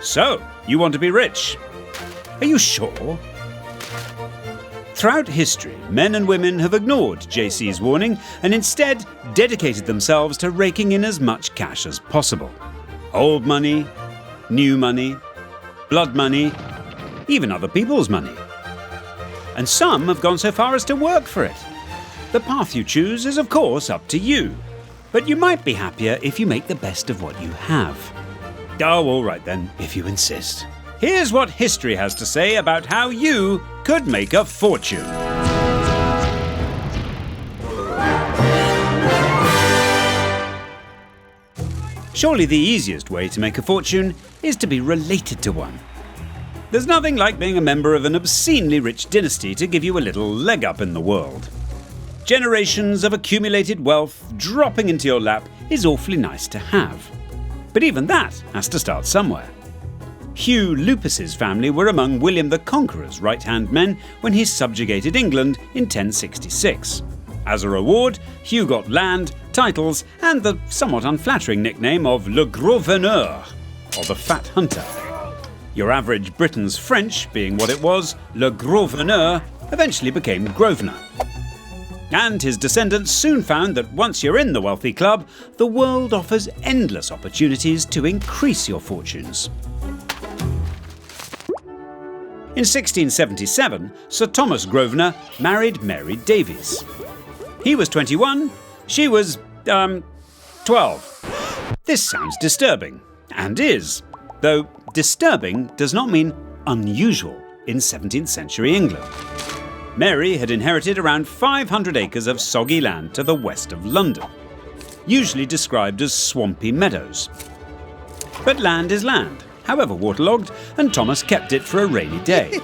So, you want to be rich? Are you sure? Throughout history, men and women have ignored JC's warning and instead dedicated themselves to raking in as much cash as possible. Old money, new money, blood money, even other people's money. And some have gone so far as to work for it. The path you choose is of course up to you, but you might be happier if you make the best of what you have. Oh, all right then, if you insist. Here's what history has to say about how you could make a fortune. Surely the easiest way to make a fortune is to be related to one. There's nothing like being a member of an obscenely rich dynasty to give you a little leg up in the world. Generations of accumulated wealth dropping into your lap is awfully nice to have. But even that has to start somewhere. Hugh Lupus's family were among William the Conqueror's right-hand men when he subjugated England in 1066. As a reward, Hugh got land, titles, and the somewhat unflattering nickname of Le Groveneur, or the Fat Hunter. Your average Briton's French, being what it was, Le Groveneur, eventually became Grovener. And his descendants soon found that once you're in the wealthy club, the world offers endless opportunities to increase your fortunes. In 1677, Sir Thomas Grosvenor married Mary Davies. He was 21, she was, 12. This sounds disturbing, and is, though disturbing does not mean unusual in 17th century England. Mary had inherited around 500 acres of soggy land to the west of London, usually described as swampy meadows. But land is land, however waterlogged, and Thomas kept it for a rainy day.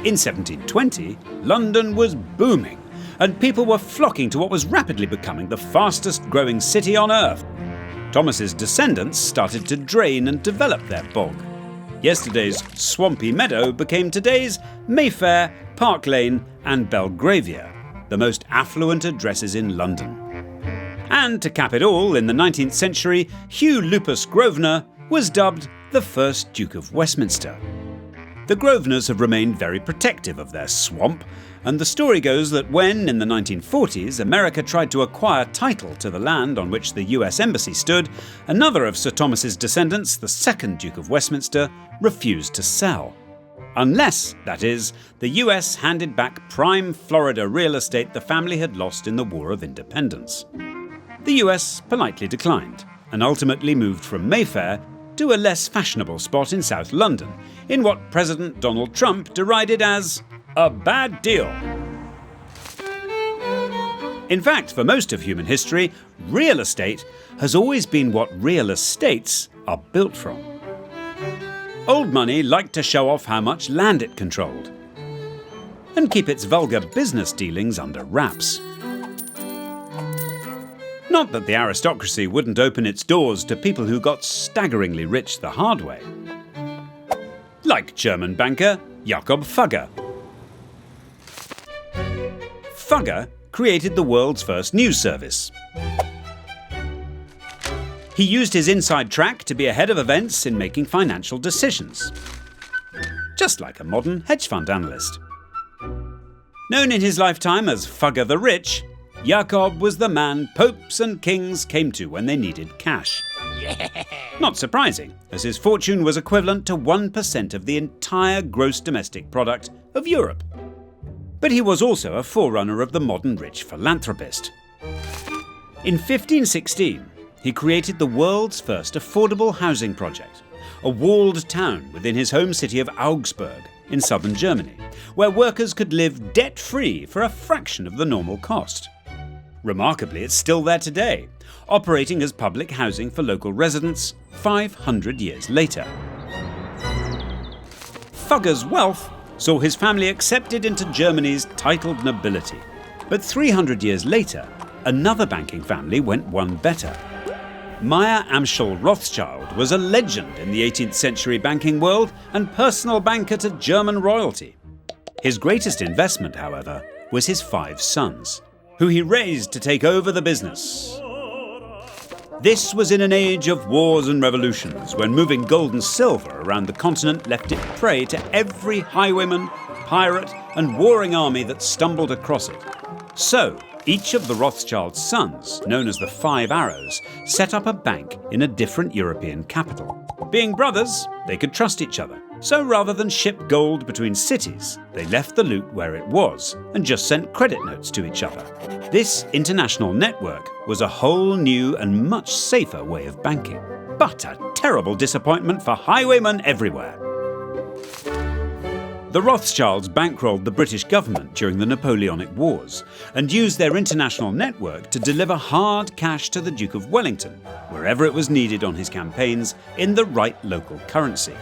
In 1720, London was booming, and people were flocking to what was rapidly becoming the fastest growing city on earth. Thomas's descendants started to drain and develop their bog. Yesterday's swampy meadow became today's Mayfair, Park Lane and Belgravia, the most affluent addresses in London. And to cap it all, in the 19th century, Hugh Lupus Grosvenor was dubbed the first Duke of Westminster. The Groveners have remained very protective of their swamp, and the story goes that when, in the 1940s, America tried to acquire title to the land on which the US Embassy stood, another of Sir Thomas's descendants, the second Duke of Westminster, refused to sell. Unless, that is, the US handed back prime Florida real estate the family had lost in the War of Independence. The US politely declined, and ultimately moved from Mayfair to a less fashionable spot in South London, in what President Donald Trump derided as a bad deal. In fact, for most of human history, real estate has always been what real estates are built from. Old money liked to show off how much land it controlled, and keep its vulgar business dealings under wraps. Not that the aristocracy wouldn't open its doors to people who got staggeringly rich the hard way. Like German banker Yakob Fugger. Fugger created the world's first news service. He used his inside track to be ahead of events in making financial decisions. Just like a modern hedge fund analyst. Known in his lifetime as Fugger the Rich, Yakob was the man popes and kings came to when they needed cash. Yeah. Not surprising, as his fortune was equivalent to 1% of the entire gross domestic product of Europe. But he was also a forerunner of the modern rich philanthropist. In 1516, he created the world's first affordable housing project, a walled town within his home city of Augsburg in southern Germany, where workers could live debt-free for a fraction of the normal cost. Remarkably, it's still there today, operating as public housing for local residents 500 years later. Fugger's wealth saw his family accepted into Germany's titled nobility. But 300 years later, another banking family went one better. Meyer Amschel Rothschild was a legend in the 18th century banking world and personal banker to German royalty. His greatest investment, however, was his 5 sons, who he raised to take over the business. This was in an age of wars and revolutions, when moving gold and silver around the continent left it prey to every highwayman, pirate, and warring army that stumbled across it. So, each of the Rothschilds' sons, known as the Five Arrows, set up a bank in a different European capital. Being brothers, they could trust each other. So rather than ship gold between cities, they left the loot where it was and just sent credit notes to each other. This international network was a whole new and much safer way of banking. But a terrible disappointment for highwaymen everywhere. The Rothschilds bankrolled the British government during the Napoleonic Wars and used their international network to deliver hard cash to the Duke of Wellington, wherever it was needed on his campaigns, in the right local currency.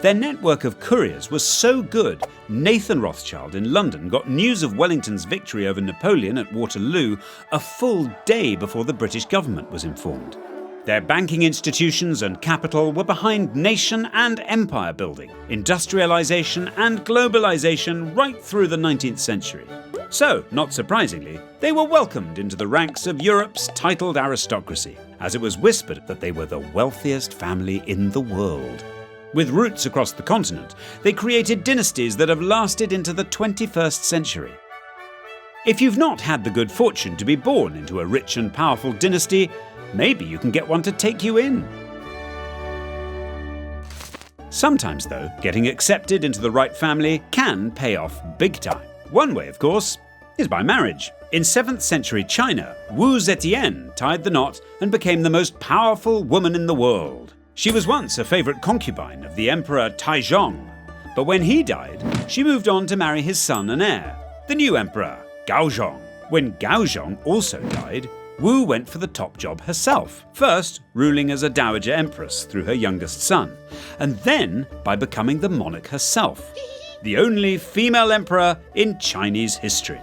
Their network of couriers was so good, Nathan Rothschild in London got news of Wellington's victory over Napoleon at Waterloo a full day before the British government was informed. Their banking institutions and capital were behind nation and empire building, industrialisation and globalisation right through the 19th century. So, not surprisingly, they were welcomed into the ranks of Europe's titled aristocracy, as it was whispered that they were the wealthiest family in the world. With roots across the continent, they created dynasties that have lasted into the 21st century. If you've not had the good fortune to be born into a rich and powerful dynasty, maybe you can get one to take you in. Sometimes, though, getting accepted into the right family can pay off big time. One way, of course, is by marriage. In 7th century China, Zetien tied the knot and became the most powerful woman in the world. She was once a favourite concubine of the Emperor Taizong, but when he died, she moved on to marry his son and heir, the new Emperor, Gaozong. When Gaozong also died, Wu went for the top job herself, first ruling as a dowager empress through her youngest son, and then by becoming the monarch herself, the only female emperor in Chinese history.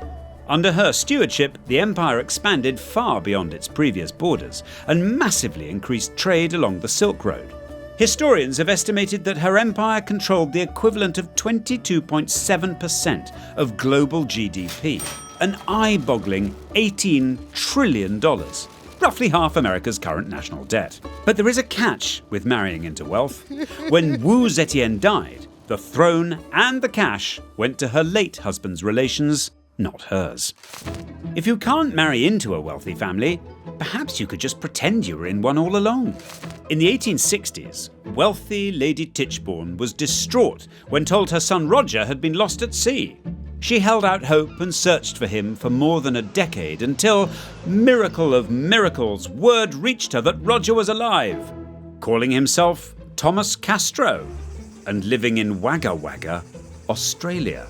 Under her stewardship, the empire expanded far beyond its previous borders and massively increased trade along the Silk Road. Historians have estimated that her empire controlled the equivalent of 22.7% of global GDP, an eye-boggling $18 trillion, roughly half America's current national debt. But there is a catch with marrying into wealth. When Wu Zetien died, the throne and the cash went to her late husband's relations, not hers. If you can't marry into a wealthy family, perhaps you could just pretend you were in one all along. In the 1860s, wealthy Lady Tichborne was distraught when told her son Roger had been lost at sea. She held out hope and searched for him for more than a decade until, miracle of miracles, word reached her that Roger was alive, calling himself Thomas Castro and living in Wagga Wagga, Australia.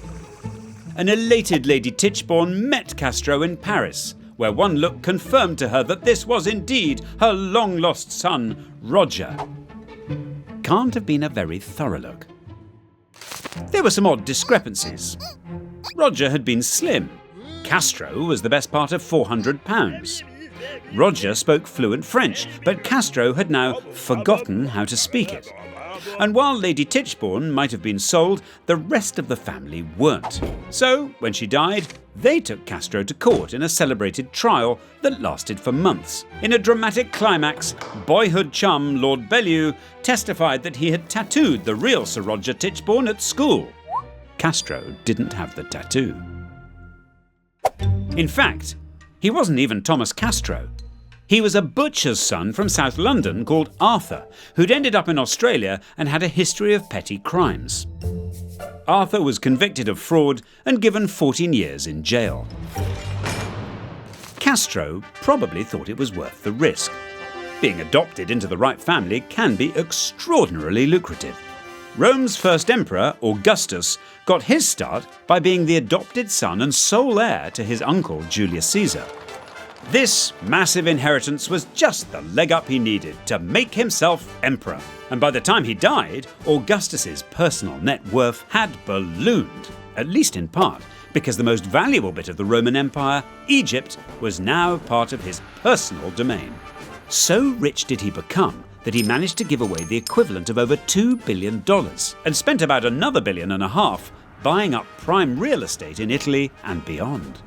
An elated Lady Tichborne met Castro in Paris, where one look confirmed to her that this was indeed her long-lost son, Roger. Can't have been a very thorough look. There were some odd discrepancies. Roger had been slim. Castro was the best part of 400 pounds. Roger spoke fluent French, but Castro had now forgotten how to speak it. And while Lady Tichborne might have been sold, the rest of the family weren't. So, when she died, they took Castro to court in a celebrated trial that lasted for months. In a dramatic climax, boyhood chum Lord Bellew testified that he had tattooed the real Sir Roger Tichborne at school. Castro didn't have the tattoo. In fact, he wasn't even Thomas Castro. He was a butcher's son from South London called Arthur, who'd ended up in Australia and had a history of petty crimes. Arthur was convicted of fraud and given 14 years in jail. Castro probably thought it was worth the risk. Being adopted into the right family can be extraordinarily lucrative. Rome's first emperor, Augustus, got his start by being the adopted son and sole heir to his uncle Julius Caesar. This massive inheritance was just the leg up he needed to make himself emperor. And by the time he died, Augustus's personal net worth had ballooned, at least in part, because the most valuable bit of the Roman Empire, Egypt, was now part of his personal domain. So rich did he become that he managed to give away the equivalent of over $2 billion and spent about another $1.5 billion buying up prime real estate in Italy and beyond.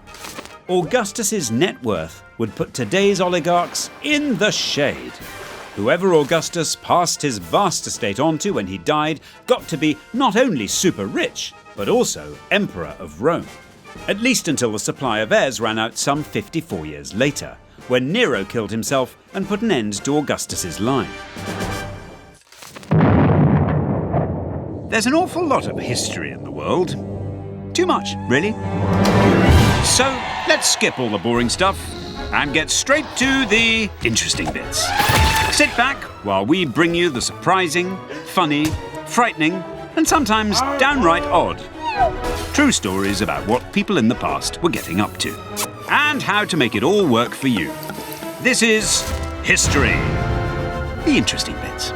Augustus's net worth would put today's oligarchs in the shade. Whoever Augustus passed his vast estate on to when he died got to be not only super rich, but also Emperor of Rome. At least until the supply of heirs ran out some 54 years later, when Nero killed himself and put an end to Augustus's line. There's an awful lot of history in the world. Too much, really. So let's skip all the boring stuff and get straight to the interesting bits. Sit back while we bring you the surprising, funny, frightening, and sometimes downright odd true stories about what people in the past were getting up to, and how to make it all work for you. This is History. The interesting bits.